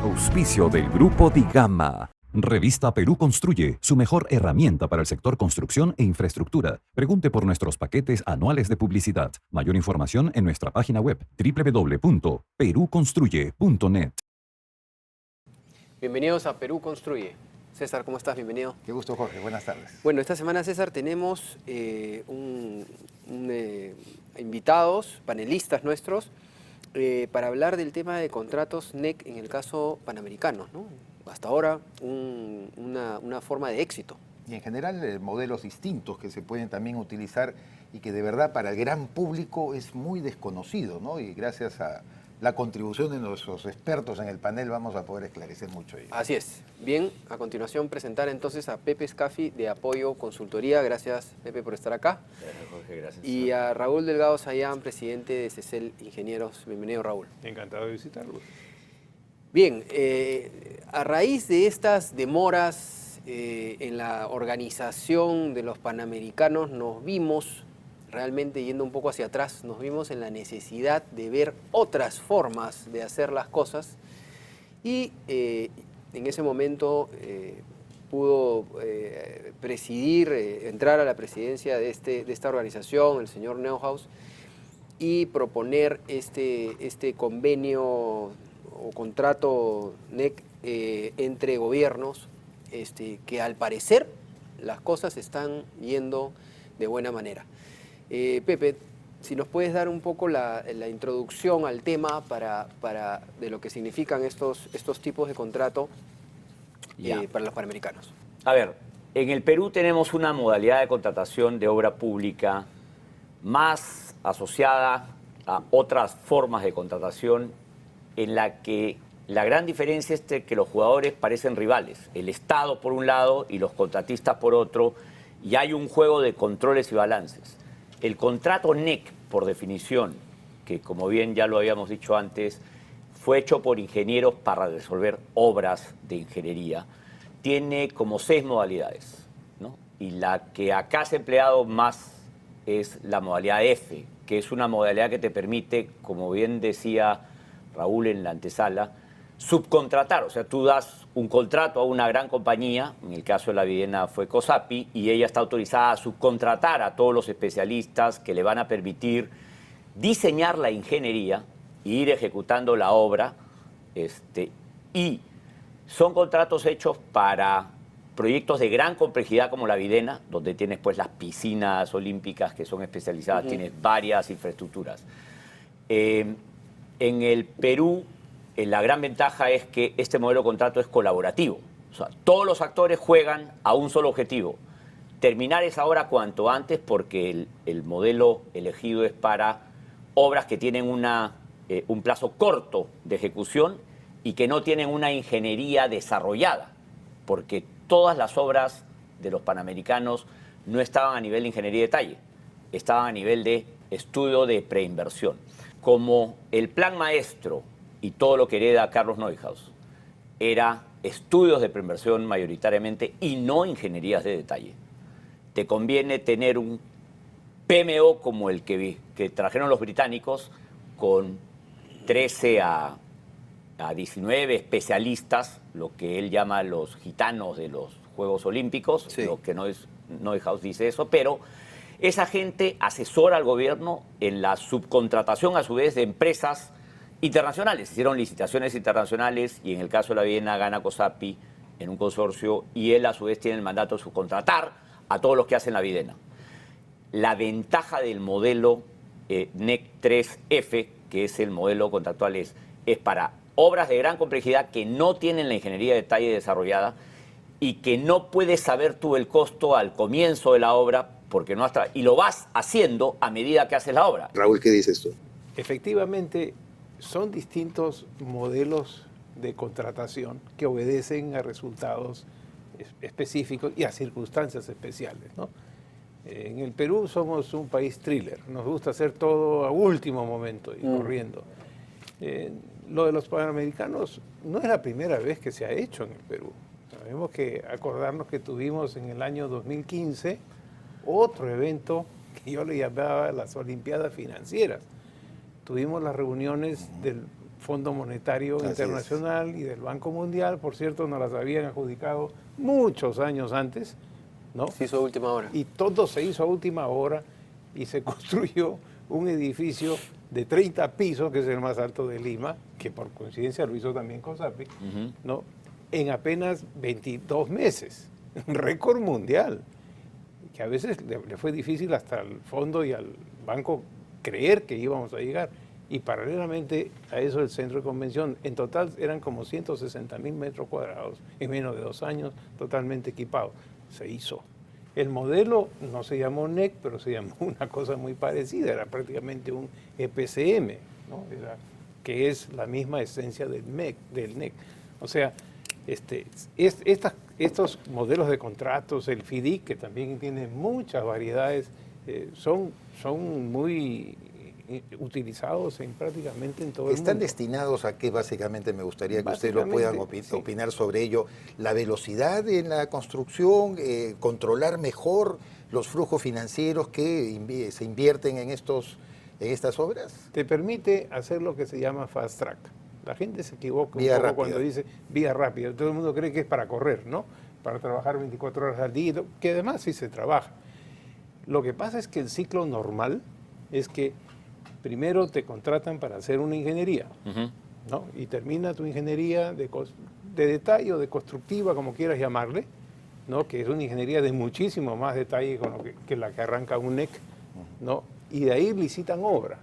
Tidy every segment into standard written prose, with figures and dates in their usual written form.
Auspicio del Grupo Digama. Revista Perú Construye, su mejor herramienta para el sector construcción e infraestructura. Pregunte por nuestros paquetes anuales de publicidad. Mayor información en nuestra página web www.peruconstruye.net. Bienvenidos a Perú Construye. César, ¿cómo estás? Bienvenido. Qué gusto, Jorge. Buenas tardes. Bueno, esta semana, César, tenemos invitados, panelistas nuestros, para hablar del tema de contratos NEC en el caso panamericano, ¿no? Hasta ahora una forma de éxito. Y en general modelos distintos que se pueden también utilizar y que de verdad para el gran público es muy desconocido, ¿no? Y gracias a la contribución de nuestros expertos en el panel vamos a poder esclarecer mucho ello. Así es. Bien, a continuación presentar entonces a Pepe Scafi de Apoyo Consultoría. Gracias, Pepe, por estar acá. Gracias, Jorge, gracias. Y a Raúl Delgado Sayán, presidente de CECEL Ingenieros. Bienvenido, Raúl. Encantado de visitarlo. Bien, a raíz de estas demoras en la organización de los Panamericanos, nos vimos, realmente yendo un poco hacia atrás, nos vimos en la necesidad de ver otras formas de hacer las cosas y en ese momento pudo presidir, entrar a la presidencia de esta organización, el señor Neuhaus, y proponer este convenio o contrato NEC entre gobiernos, que al parecer las cosas están yendo de buena manera. Pepe, si nos puedes dar un poco la introducción al tema de lo que significan estos tipos de contrato para los panamericanos. A ver, en el Perú tenemos una modalidad de contratación de obra pública más asociada a otras formas de contratación en la que la gran diferencia es que los jugadores parecen rivales, el Estado por un lado y los contratistas por otro, y hay un juego de controles y balances. El contrato NEC, por definición, que como bien ya lo habíamos dicho antes, fue hecho por ingenieros para resolver obras de ingeniería, tiene como 6 modalidades, ¿no? Y la que acá se ha empleado más es la modalidad F, que es una modalidad que te permite, como bien decía Raúl en la antesala, subcontratar. O sea, tú das un contrato a una gran compañía, en el caso de la Videna fue COSAPI, y ella está autorizada a subcontratar a todos los especialistas que le van a permitir diseñar la ingeniería e ir ejecutando la obra. Y son contratos hechos para proyectos de gran complejidad como la Videna, donde tienes pues las piscinas olímpicas que son especializadas, tienes varias infraestructuras. En el Perú, la gran ventaja es que este modelo de contrato es colaborativo. O sea, todos los actores juegan a un solo objetivo: terminar esa obra cuanto antes, porque el modelo elegido es para obras que tienen un plazo corto de ejecución y que no tienen una ingeniería desarrollada, porque todas las obras de los Panamericanos no estaban a nivel de ingeniería de detalle, estaban a nivel de estudio de preinversión. Como el plan maestro y todo lo que hereda Carlos Neuhaus era estudios de preinversión mayoritariamente y no ingenierías de detalle, te conviene tener un PMO como el que trajeron los británicos, con 13 a 19 especialistas, lo que él llama los gitanos de los Juegos Olímpicos, sí. Lo que Neuhaus dice eso, pero esa gente asesora al gobierno en la subcontratación, a su vez, de empresas internacionales. Hicieron licitaciones internacionales y en el caso de la Videna gana COSAPI en un consorcio y él, a su vez, tiene el mandato de subcontratar a todos los que hacen la Videna. La ventaja del modelo NEC 3F, que es el modelo contractual, es para obras de gran complejidad que no tienen la ingeniería de detalle desarrollada y que no puedes saber tú el costo al comienzo de la obra, porque no y lo vas haciendo a medida que haces la obra. Raúl, ¿qué dices tú? Efectivamente, son distintos modelos de contratación que obedecen a resultados específicos y a circunstancias especiales, ¿no? En el Perú somos un país thriller, nos gusta hacer todo a último momento y corriendo. Lo de los Panamericanos no es la primera vez que se ha hecho en el Perú. Tenemos que acordarnos que tuvimos en el año 2015 otro evento que yo le llamaba las Olimpiadas Financieras. Tuvimos las reuniones del Fondo Monetario Así Internacional y del Banco Mundial. Por cierto, nos las habían adjudicado muchos años antes, ¿no? Se hizo a última hora. Y todo se hizo a última hora y se construyó un edificio de 30 pisos, que es el más alto de Lima, que por coincidencia lo hizo también COSAPI, ¿no? En apenas 22 meses. Un récord mundial. Que a veces le fue difícil hasta al fondo y al banco creer que íbamos a llegar. Y paralelamente a eso el centro de convención, en total eran como 160.000 metros cuadrados en menos de 2 años, totalmente equipado. Se hizo. El modelo no se llamó NEC, pero se llamó una cosa muy parecida, era prácticamente un EPCM, ¿no? Que es la misma esencia del NEC. O sea, estos modelos de contratos, el FIDIC, que también tiene muchas variedades, son muy utilizados prácticamente en todo el mundo. ¿Están destinados a qué? Básicamente me gustaría que ustedes lo puedan opinar sobre ello. La velocidad en la construcción, controlar mejor los flujos financieros que se invierten en estas obras. Te permite hacer lo que se llama fast track. La gente se equivoca Vía un poco rápida. cuando dice vía rápida. Todo el mundo cree que es para correr, ¿no? Para trabajar 24 horas al día, que además sí se trabaja. Lo que pasa es que el ciclo normal es que primero te contratan para hacer una ingeniería, ¿no? Y termina tu ingeniería de detalle o de constructiva, como quieras llamarle, ¿no? Que es una ingeniería de muchísimo más detalle que la que arranca un NEC, ¿no? Y de ahí licitan obra.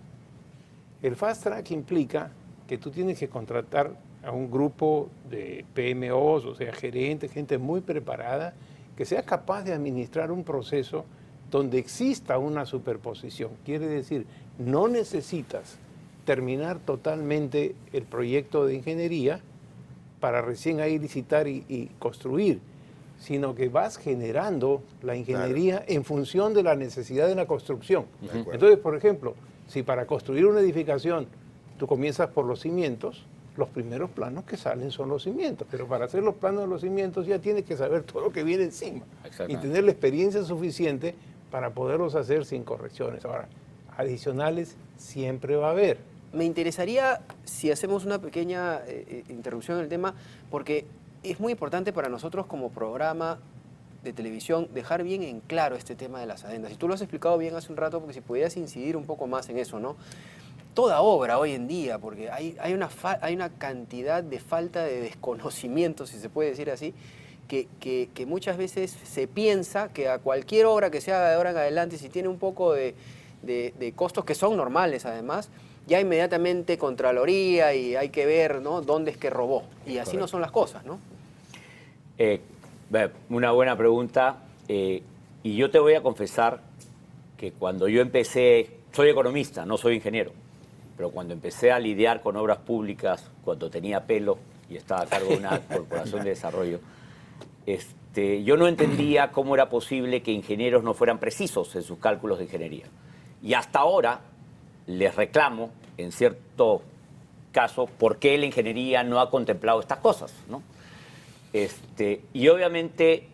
El fast track implica que tú tienes que contratar a un grupo de PMOs, o sea, gerentes, gente muy preparada, que sea capaz de administrar un proceso donde exista una superposición. Quiere decir, no necesitas terminar totalmente el proyecto de ingeniería para recién ahí licitar y construir, sino que vas generando la ingeniería en función de la necesidad de la construcción. Entonces, por ejemplo, si para construir una edificación tú comienzas por los cimientos, los primeros planos que salen son los cimientos, pero para hacer los planos de los cimientos ya tienes que saber todo lo que viene encima y tener la experiencia suficiente para poderlos hacer sin correcciones. Ahora, adicionales siempre va a haber. Me interesaría si hacemos una pequeña interrupción en el tema, porque es muy importante para nosotros como programa de televisión dejar bien en claro este tema de las adendas. Y tú lo has explicado bien hace un rato, porque si pudieras incidir un poco más en eso, ¿no? Toda obra hoy en día, porque hay una cantidad de falta de desconocimiento, si se puede decir así, que muchas veces se piensa que a cualquier obra que se haga de ahora en adelante, si tiene un poco de costos que son normales además, ya inmediatamente Contraloría y hay que ver, ¿no?, dónde es que robó. Y así no son las cosas, ¿no? Una buena pregunta. Y yo te voy a confesar que cuando yo empecé, soy economista, no soy ingeniero, pero cuando empecé a lidiar con obras públicas, cuando tenía pelo y estaba a cargo de una corporación de desarrollo, yo no entendía cómo era posible que ingenieros no fueran precisos en sus cálculos de ingeniería. Y hasta ahora les reclamo, en cierto caso, por qué la ingeniería no ha contemplado estas cosas, ¿no? Y obviamente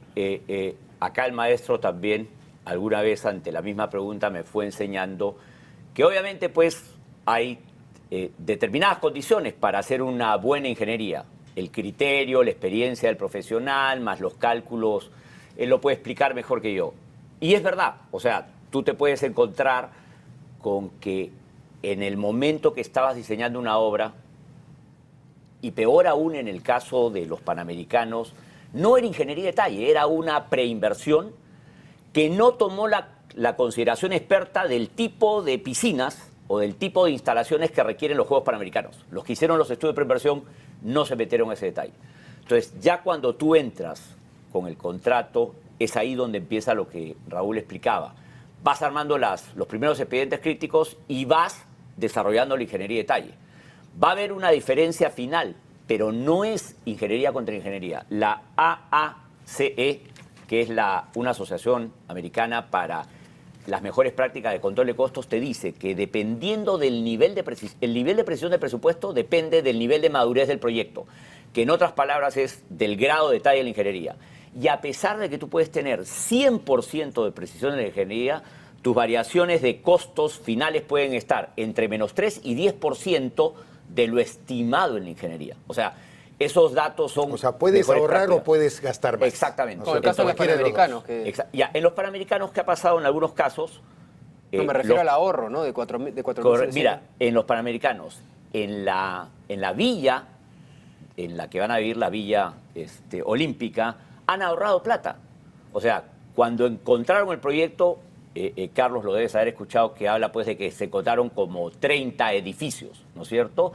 acá el maestro también alguna vez ante la misma pregunta me fue enseñando que obviamente pues hay determinadas condiciones para hacer una buena ingeniería. El criterio, la experiencia del profesional, más los cálculos, él lo puede explicar mejor que yo. Y es verdad, o sea, tú te puedes encontrar con que en el momento que estabas diseñando una obra, y peor aún en el caso de los Panamericanos, no era ingeniería de detalle, era una preinversión que no tomó la consideración experta del tipo de piscinas o del tipo de instalaciones que requieren los Juegos Panamericanos. Los que hicieron los estudios de preinversión no se metieron en ese detalle. Entonces, ya cuando tú entras con el contrato, es ahí donde empieza lo que Raúl explicaba. Vas armando los primeros expedientes críticos y vas desarrollando la ingeniería de detalle. Va a haber una diferencia final, pero no es ingeniería contra ingeniería. La AACE, que es una asociación americana para las mejores prácticas de control de costos, te dice que dependiendo del nivel de precisión, el nivel de precisión del presupuesto depende del nivel de madurez del proyecto, que en otras palabras es del grado de detalle de la ingeniería. Y a pesar de que tú puedes tener 100% de precisión en la ingeniería, tus variaciones de costos finales pueden estar entre -3 y 10% de lo estimado en la ingeniería. O sea, esos datos son... O sea, puedes mejores ahorrar prácticas. o puedes gastar más. Exactamente. Como el caso de los Cualquiera de los panamericanos. dos. Que, Ya, en los Panamericanos, ¿qué ha pasado en algunos casos? no, me refiero los- al ahorro, ¿no? De 4.000. Mira, en los Panamericanos, en la villa, en la que van a vivir la villa olímpica, han ahorrado plata. O sea, cuando encontraron el proyecto, Carlos lo debes haber escuchado, que habla pues de que se encontraron como 30 edificios, ¿no es cierto?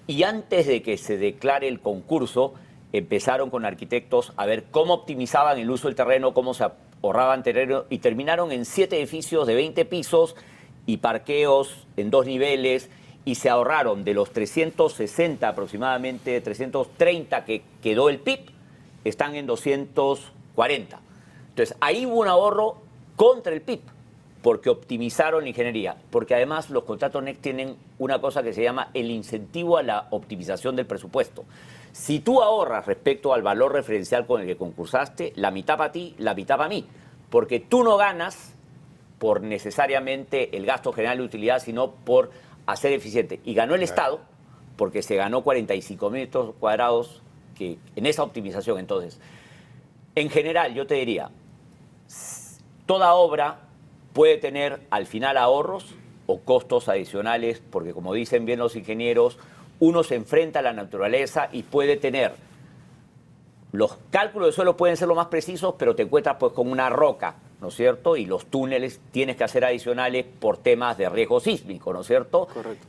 Y antes de que se declare el concurso, empezaron con arquitectos a ver cómo optimizaban el uso del terreno, cómo se ahorraban terreno, y terminaron en 7 edificios de 20 pisos y parqueos en 2 niveles, y se ahorraron de los 360 aproximadamente, 330 que quedó el PIB, están en 240. Entonces, ahí hubo un ahorro contra el PIB, porque optimizaron la ingeniería, porque además los contratos NEC tienen una cosa que se llama el incentivo a la optimización del presupuesto. Si tú ahorras respecto al valor referencial con el que concursaste, la mitad para ti, la mitad para mí, porque tú no ganas por necesariamente el gasto general de utilidad, sino por hacer eficiente. Y ganó el Estado, porque se ganó 45.000 metros cuadrados que, en esa optimización. Entonces, en general, yo te diría, toda obra puede tener al final ahorros o costos adicionales, porque como dicen bien los ingenieros, uno se enfrenta a la naturaleza y puede tener, los cálculos de suelo pueden ser lo más precisos, pero te encuentras pues con una roca, ¿no es cierto? Y los túneles tienes que hacer adicionales por temas de riesgo sísmico, ¿no es cierto? Correcto.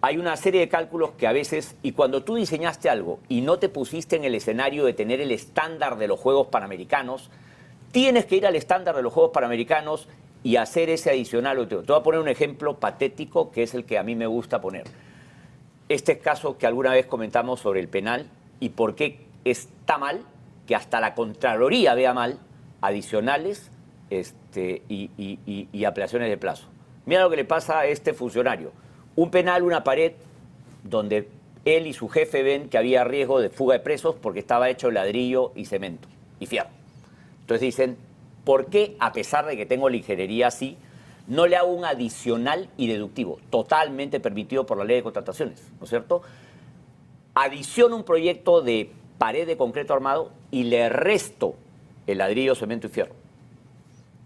Hay una serie de cálculos que a veces, y cuando tú diseñaste algo y no te pusiste en el escenario de tener el estándar de los Juegos Panamericanos, tienes que ir al estándar de los Juegos Panamericanos y hacer ese adicional. Te voy a poner un ejemplo patético que es el que a mí me gusta poner. Este caso que alguna vez comentamos sobre el penal y por qué está mal que hasta la Contraloría vea mal adicionales y ampliaciones de plazo. Mira lo que le pasa a este funcionario. Un penal, una pared donde él y su jefe ven que había riesgo de fuga de presos porque estaba hecho de ladrillo y cemento y fierro. Entonces dicen, ¿por qué, a pesar de que tengo la ingeniería así, no le hago un adicional y deductivo, totalmente permitido por la ley de contrataciones, ¿no es cierto? Adiciono un proyecto de pared de concreto armado y le resto el ladrillo, cemento y fierro.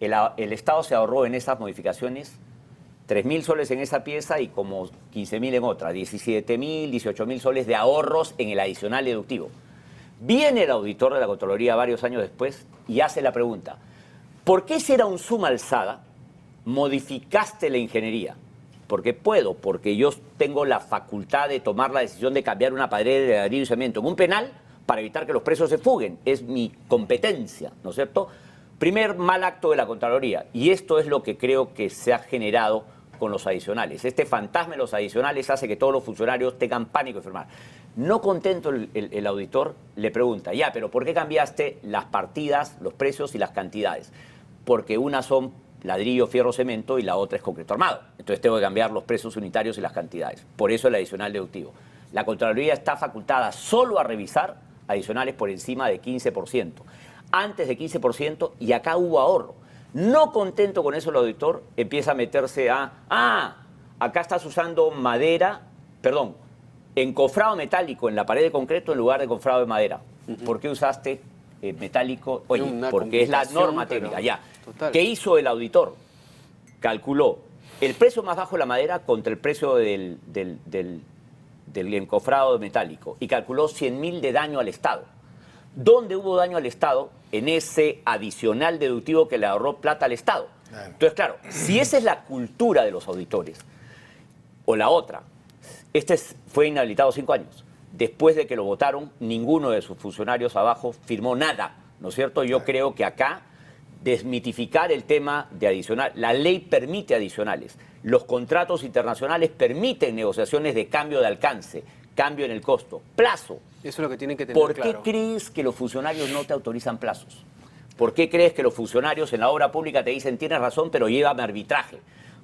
El Estado se ahorró en esas modificaciones 3.000 soles en esa pieza y como 15.000 en otra, 17.000, 18.000 soles de ahorros en el adicional deductivo. Viene el auditor de la Contraloría varios años después y hace la pregunta, ¿por qué si era un suma alzada modificaste la ingeniería? Porque puedo, porque yo tengo la facultad de tomar la decisión de cambiar una pared de ladrillo y cemento en un penal para evitar que los presos se fuguen. Es mi competencia, ¿no es cierto? Primer mal acto de la Contraloría. Y esto es lo que creo que se ha generado con los adicionales. Este fantasma de los adicionales hace que todos los funcionarios tengan pánico de firmar. No contento el auditor le pregunta, ya, pero ¿por qué cambiaste las partidas, los precios y las cantidades? Porque unas son ladrillo, fierro, cemento y la otra es concreto armado. Entonces tengo que cambiar los precios unitarios y las cantidades. Por eso el adicional deductivo. La Contraloría está facultada solo a revisar adicionales por encima de 15%. Antes de 15% y acá hubo ahorro. No contento con eso el auditor empieza a meterse acá estás usando madera, encofrado metálico en la pared de concreto en lugar de encofrado de madera. ¿Por qué usaste metálico? Oye, Una porque es la complicación, norma pero técnica, ya. total. ¿Qué hizo el auditor? Calculó el precio más bajo de la madera contra el precio del encofrado metálico y calculó 100.000 de daño al Estado. ¿Dónde hubo daño al Estado? En ese adicional deductivo que le ahorró plata al Estado. Claro. Entonces, claro, si esa es la cultura de los auditores, o la otra, fue inhabilitado 5 años. Después de que lo votaron, ninguno de sus funcionarios abajo firmó nada, ¿no es cierto? Yo creo que acá desmitificar el tema de adicional. La ley permite adicionales. Los contratos internacionales permiten negociaciones de cambio de alcance, cambio en el costo, plazo. Eso es lo que tienen que tener ¿Por claro. qué crees que los funcionarios no te autorizan plazos? ¿Por qué crees que los funcionarios en la obra pública te dicen tienes razón, pero llévame a arbitraje?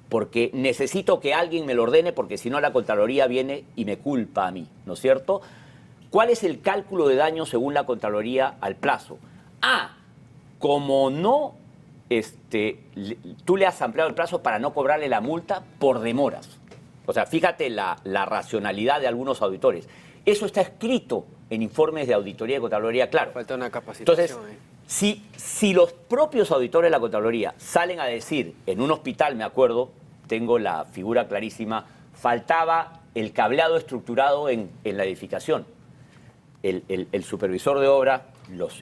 Porque necesito que alguien me lo ordene, porque si no la Contraloría viene y me culpa a mí, ¿no es cierto? ¿Cuál es el cálculo de daño según la Contraloría al plazo? Como no tú le has ampliado el plazo para no cobrarle la multa por demoras. O sea, fíjate la racionalidad de algunos auditores. Eso está escrito en informes de auditoría y Contraloría, claro. Falta una capacitación. Entonces, si los propios auditores de la Contraloría salen a decir, en un hospital, me acuerdo, tengo la figura clarísima, faltaba el cableado estructurado en la edificación. El supervisor de obra,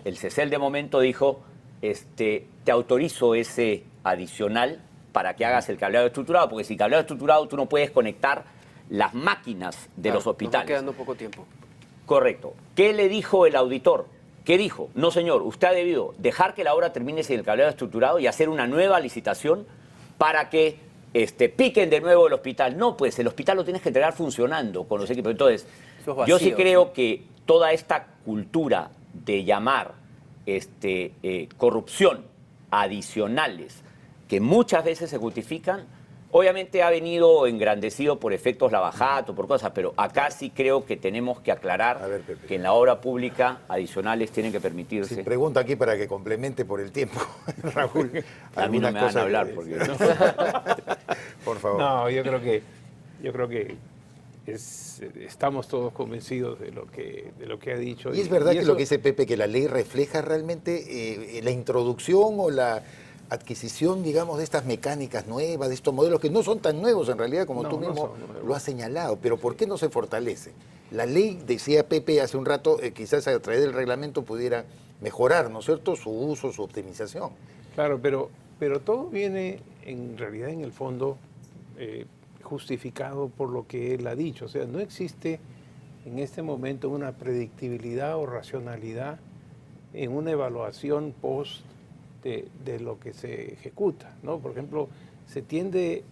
el CECEL de momento dijo, te autorizo ese adicional para que hagas el cableado estructurado, porque sin cableado estructurado tú no puedes conectar las máquinas de los hospitales. Nos va quedando poco tiempo. Correcto. ¿Qué le dijo el auditor? ¿Qué dijo? No, señor, usted ha debido dejar que la obra termine sin el cableado estructurado y hacer una nueva licitación para que piquen de nuevo el hospital. No, pues el hospital lo tienes que entregar funcionando con los equipos. Entonces, yo sí creo que toda esta cultura de llamar corrupción adicionales que muchas veces se justifican, obviamente ha venido engrandecido por efectos Lavajato, por cosas, pero acá sí creo que tenemos que aclarar que en la obra pública adicionales tienen que permitirse. Sí, pregunta aquí para que complemente por el tiempo, Raúl. A mí no me van a hablar porque... Por favor. No, yo creo que estamos todos convencidos de lo que ha dicho. Y es verdad que lo que dice Pepe, que la ley refleja realmente la introducción o la adquisición, digamos, de estas mecánicas nuevas, de estos modelos que no son tan nuevos en realidad como tú mismo lo has señalado. Pero ¿por qué no se fortalece? La ley, decía Pepe hace un rato, quizás a través del reglamento pudiera mejorar, ¿no es cierto?, su uso, su optimización. Claro, pero todo viene en realidad en el fondo justificado por lo que él ha dicho. O sea, no existe en este momento una predictibilidad o racionalidad en una evaluación post de lo que se ejecuta, ¿no? Por ejemplo, se tiende,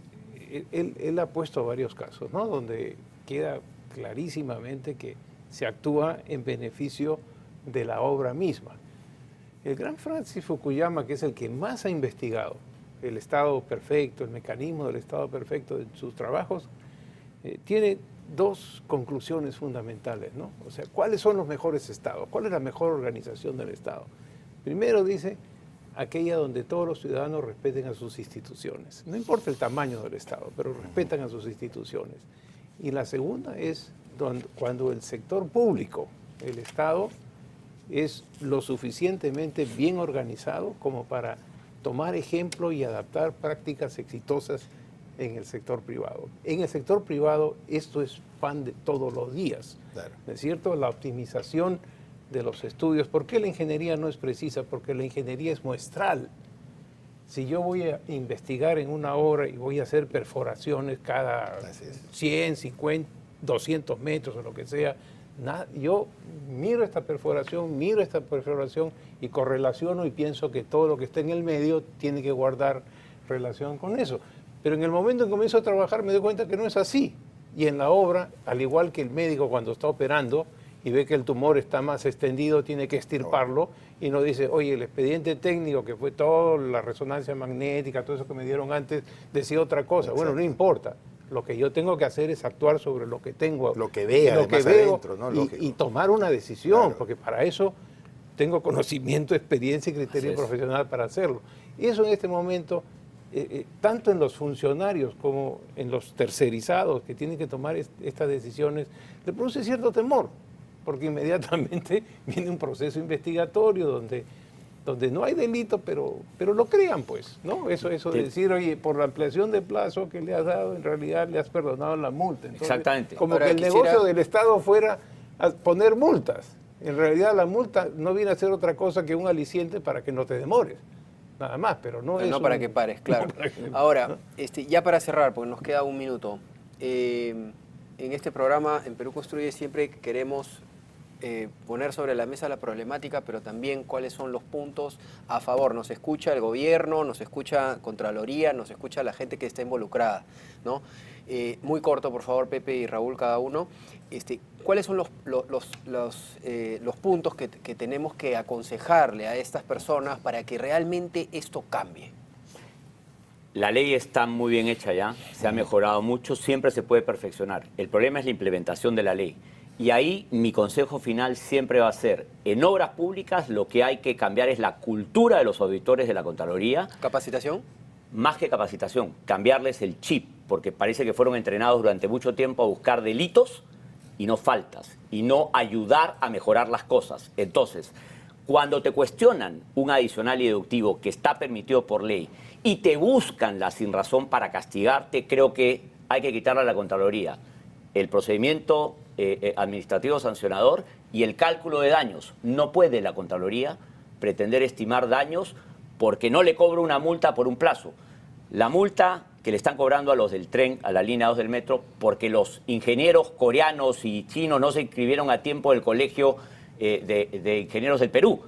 él ha puesto varios casos, ¿no?, donde queda clarísimamente que se actúa en beneficio de la obra misma. El gran Francis Fukuyama, que es el que más ha investigado el estado perfecto, el mecanismo del estado perfecto de sus trabajos, tiene dos conclusiones fundamentales, ¿no? O sea, ¿cuáles son los mejores estados? ¿Cuál es la mejor organización del estado? Primero dice, aquella donde todos los ciudadanos respeten a sus instituciones. No importa el tamaño del estado, pero respetan a sus instituciones. Y la segunda es cuando el sector público, el estado, es lo suficientemente bien organizado como para tomar ejemplo y adaptar prácticas exitosas en el sector privado. En el sector privado esto es pan de todos los días, claro. ¿No es cierto? La optimización de los estudios. ¿Por qué la ingeniería no es precisa? Porque la ingeniería es muestral. Si yo voy a investigar en una obra y voy a hacer perforaciones cada 100, 50, 200 metros o lo que sea, yo miro esta perforación y correlaciono y pienso que todo lo que está en el medio tiene que guardar relación con eso. Pero en el momento en que comienzo a trabajar me doy cuenta que no es así. Y en la obra, al igual que el médico cuando está operando y ve que el tumor está más extendido, tiene que extirparlo y no dice, oye, el expediente técnico que fue toda la resonancia magnética, todo eso que me dieron antes, decía otra cosa. Exacto. Bueno, no importa. Lo que yo tengo que hacer es actuar sobre lo que tengo. Lo que vea, lo que veo, adentro, ¿no? Y tomar una decisión, claro. Porque para eso tengo conocimiento, experiencia y criterio profesional para hacerlo. Y eso en este momento, tanto en los funcionarios como en los tercerizados que tienen que tomar estas decisiones, le produce cierto temor, porque inmediatamente viene un proceso investigatorio donde no hay delito, pero lo crean, pues, ¿no? Eso de decir, oye, por la ampliación de plazo que le has dado, en realidad le has perdonado la multa. Entonces, exactamente. Como ahora que el negocio del Estado fuera a poner multas. En realidad la multa no viene a ser otra cosa que un aliciente para que no te demores. Nada más, pero no es... No para que pares, claro. Ahora, ya para cerrar, porque nos queda un minuto. En este programa, en Perú Construye, siempre queremos poner sobre la mesa la problemática, pero también cuáles son los puntos a favor. Nos escucha el gobierno, nos escucha Contraloría, nos escucha la gente que está involucrada, ¿no? Muy corto, por favor, Pepe y Raúl, cada uno. ¿Cuáles son los puntos que tenemos que aconsejarle a estas personas para que realmente esto cambie? La ley está muy bien hecha ya, se ha mejorado mucho, siempre se puede perfeccionar. El problema es la implementación de la ley. Y ahí mi consejo final siempre va a ser, en obras públicas lo que hay que cambiar es la cultura de los auditores de la Contraloría. ¿Capacitación? Más que capacitación, cambiarles el chip, porque parece que fueron entrenados durante mucho tiempo a buscar delitos y no faltas, y no ayudar a mejorar las cosas. Entonces, cuando te cuestionan un adicional y deductivo que está permitido por ley y te buscan la sinrazón para castigarte, creo que hay que quitarle a la Contraloría el procedimiento administrativo sancionador y el cálculo de daños. No puede la Contraloría pretender estimar daños porque no le cobra una multa por un plazo. La multa que le están cobrando a los del tren, a la línea 2 del metro, porque los ingenieros coreanos y chinos no se inscribieron a tiempo del Colegio de Ingenieros del Perú.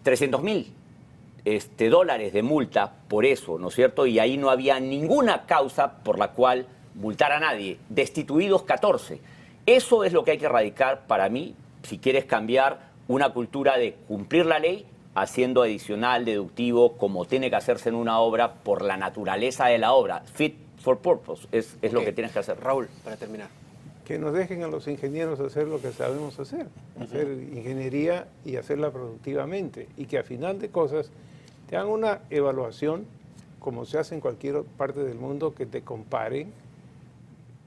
300.000 dólares de multa por eso, ¿no es cierto? Y ahí no había ninguna causa por la cual multar a nadie. Destituidos 14. Eso es lo que hay que erradicar para mí, si quieres cambiar una cultura de cumplir la ley, haciendo adicional, deductivo, como tiene que hacerse en una obra por la naturaleza de la obra. Fit for purpose es lo que tienes que hacer. Raúl, para terminar. Que nos dejen a los ingenieros hacer lo que sabemos hacer, hacer ingeniería y hacerla productivamente, y que a final de cosas te hagan una evaluación, como se hace en cualquier parte del mundo, que te comparen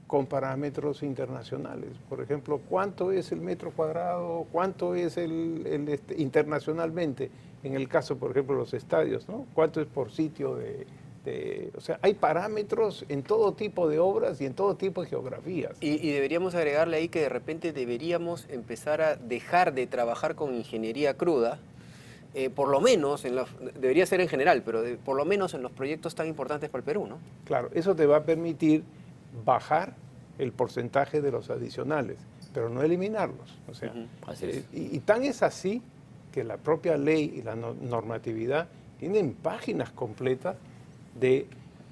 con parámetros internacionales. Por ejemplo, ¿cuánto es el metro cuadrado? ¿Cuánto es internacionalmente? En el caso, por ejemplo, de los estadios, ¿no? ¿Cuánto es por sitio o sea, hay parámetros en todo tipo de obras y en todo tipo de geografías. Y deberíamos agregarle ahí que de repente deberíamos empezar a dejar de trabajar con ingeniería cruda, por lo menos, debería ser en general, pero por lo menos en los proyectos tan importantes para el Perú, ¿no? Claro, eso te va a permitir bajar el porcentaje de los adicionales, pero no eliminarlos. O sea, Así es. y tan es así que la propia ley y la normatividad tienen páginas completas de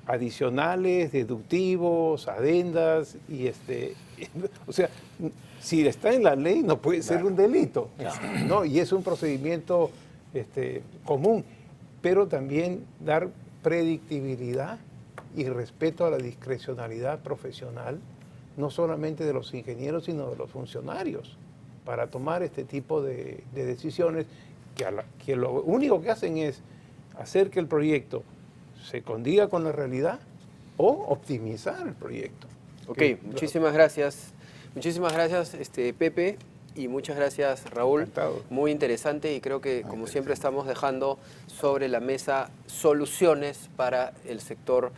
adicionales, deductivos, adendas, y o sea, si está en la ley no puede ser un delito, ¿no? Y es un procedimiento común, pero también dar predictibilidad y respeto a la discrecionalidad profesional, no solamente de los ingenieros, sino de los funcionarios, para tomar este tipo de decisiones que lo único que hacen es hacer que el proyecto se condiga con la realidad o optimizar el proyecto. Ok, muchísimas gracias. Muchísimas gracias, Pepe, y muchas gracias, Raúl. Encantado. Muy interesante, y creo que, como siempre, estamos dejando sobre la mesa soluciones para el sector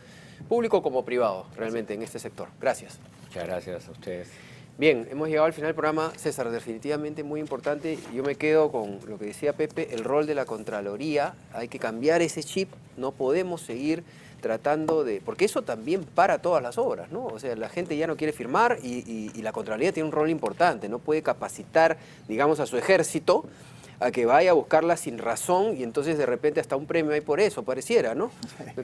público como privado, realmente, en este sector. Gracias. Muchas gracias a ustedes. Bien, hemos llegado al final del programa. César, definitivamente muy importante. Yo me quedo con lo que decía Pepe, el rol de la Contraloría. Hay que cambiar ese chip. No podemos seguir tratando de... Porque eso también para todas las obras, ¿no? O sea, la gente ya no quiere firmar y la Contraloría tiene un rol importante. No puede capacitar, digamos, a su ejército a que vaya a buscarla sin razón, y entonces de repente hasta un premio hay por eso, pareciera, ¿no?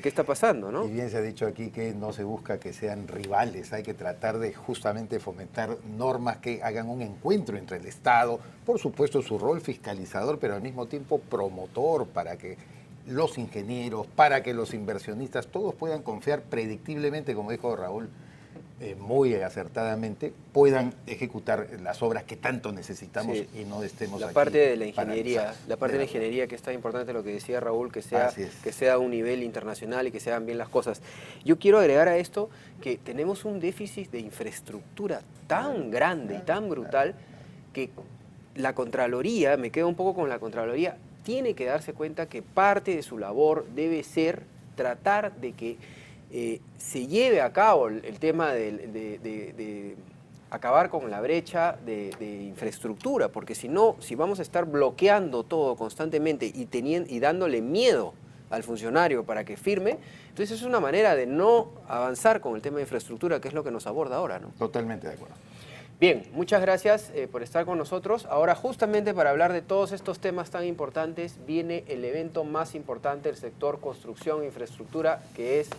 ¿Qué está pasando, no? Y bien se ha dicho aquí que no se busca que sean rivales, hay que tratar de justamente fomentar normas que hagan un encuentro entre el Estado, por supuesto su rol fiscalizador, pero al mismo tiempo promotor, para que los ingenieros, para que los inversionistas, todos puedan confiar predictiblemente, como dijo Raúl, muy acertadamente, puedan ejecutar las obras que tanto necesitamos, sí, y no estemos la aquí parte de la ingeniería, paralizados. la parte de la ingeniería, que es tan importante, lo que decía Raúl, que sea a un nivel internacional y que se hagan bien las cosas. Yo quiero agregar a esto que tenemos un déficit de infraestructura tan grande y tan brutal que la Contraloría, me quedo un poco con la Contraloría, tiene que darse cuenta que parte de su labor debe ser tratar de que se lleve a cabo el tema de acabar con la brecha de infraestructura, porque si no, si vamos a estar bloqueando todo constantemente y dándole miedo al funcionario para que firme, entonces es una manera de no avanzar con el tema de infraestructura, que es lo que nos aborda ahora, ¿no? Totalmente de acuerdo. Bien, muchas gracias por estar con nosotros. Ahora, justamente para hablar de todos estos temas tan importantes, viene el evento más importante del sector construcción e infraestructura, que es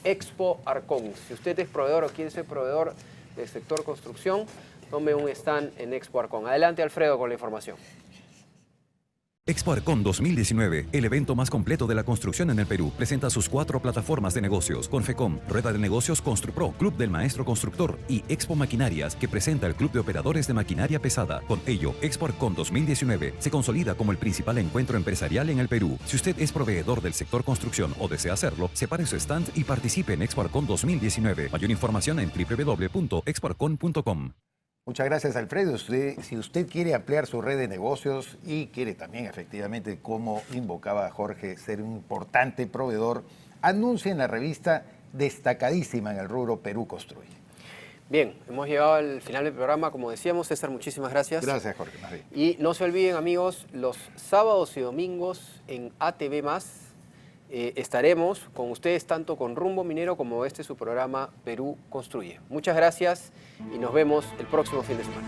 Expo Arcon. Si usted es proveedor o quiere ser proveedor del sector construcción, tome un stand en Expo Arcon. Adelante, Alfredo, con la información. Expo Arcon 2019, el evento más completo de la construcción en el Perú, presenta sus 4 plataformas de negocios: Confecom, Rueda de Negocios Construpro, Club del Maestro Constructor y Expo Maquinarias, que presenta el Club de Operadores de Maquinaria Pesada. Con ello, Expo Arcon 2019 se consolida como el principal encuentro empresarial en el Perú. Si usted es proveedor del sector construcción o desea hacerlo, separe su stand y participe en Expo Arcon 2019. Mayor información en www.expoarcon.com. Muchas gracias, Alfredo. Si usted quiere ampliar su red de negocios y quiere también, efectivamente, como invocaba Jorge, ser un importante proveedor, anuncie en la revista destacadísima en el rubro Perú Construye. Bien, hemos llegado al final del programa. Como decíamos, César, muchísimas gracias. Gracias, Jorge. Más bien. Y no se olviden, amigos, los sábados y domingos en ATV+, estaremos con ustedes tanto con Rumbo Minero como su programa Perú Construye. Muchas gracias y nos vemos el próximo fin de semana.